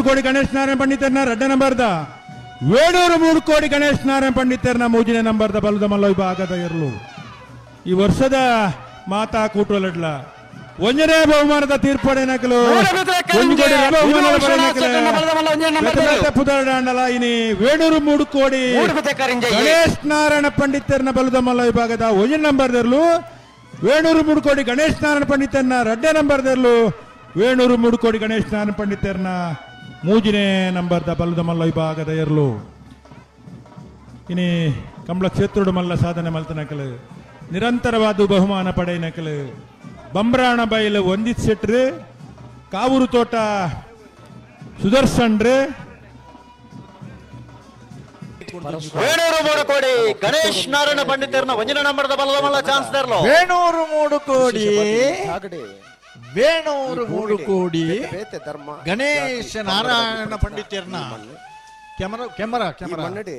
ಕೋಡಿ Ganesh Narayana ಪಂಡಿತರ್ನ red ನಂಬರ್ದ Venur 3 ಕೋಡಿ ಗಣೇಶ್ ನಾರಾಯಣ ಪಂಡಿತರ್ನ ಮೂಜಿನ ನಂಬರ್ದ ಬಲದ ಮಲ್ಲ ವಿಭಾಗದ ಇರಲು ಈ ವರ್ಷದ ಮಾತಾ ಕೂಟೋಲಡ್ಲ ಒಂಜನೇ ಬಹುಮಾನದ ತೀರ್ಪಡೆ ನಕಲು ಪುದರ್ಡಾಂಡಲ ಇನಿ ವೇಣೂರು 3 ಕೋಡಿ ಗಣೇಶ್ ನಾರಾಯಣ ಪಂಡಿತರ್ನ ಬಲದ ಮಲ್ಲ ವಿಭಾಗದ ಒಂಜನೇ ನಂಬರ್ದರ್ಲು ವೇಣೂರು 3 ಕೋಡಿ ಗಣೇಶ್ ನಾರಾಯಣ ಪಂಡಿತರ್ನ ರೆಡ್ಡ ನಂಬರ್ದರ್ಲು ವೇಣೂರು 3 ಕೋಡಿ ಗಣೇಶ್ ನಾರಾಯಣ ಪಂಡಿತರ್ನ ಮೂಜಿನೇ ನಂಬರ್ದ ಬಲದ ಮಲ್ಲ ವಿಭಾಗದ ಇರಲು ಇನಿ ಕಂಬಳ ಕ್ಷೇತ್ರದ ಮಲ್ಲ ಸಾಧನೆ ಮಲ್ತನಕಲು ನಿರಂತರವಾದ ಬಹುಮಾನ ಪಡೆಯನಕಲು ಬಂಬ್ರಾಣ ಬೈಲು ಒಂದಿತ್ ಶೆಟ್ರು ಕಾವೂರು ತೋಟ ಸುದರ್ಶನ್ರು ವೇಣೂರು 3 ಕೋಡಿ ಗಣೇಶ್ ನಾರಾಯಣ ಪಂಡಿತರ್ನ ಒಂಜನ ನಂಬರ್ದ ಬಲದ ಮಲ್ಲ ಚಾನ್ಸ್ ತರ್ಲು ವೇಣೂರು 3 ಕೋಡಿ ವೇಣೂರು 3 ಕೋಡಿ ಗಣೇಶ ನಾರಾಯಣ ಪಂಡಿತರ್ನ ಕ್ಯಾಮರಾ 11-14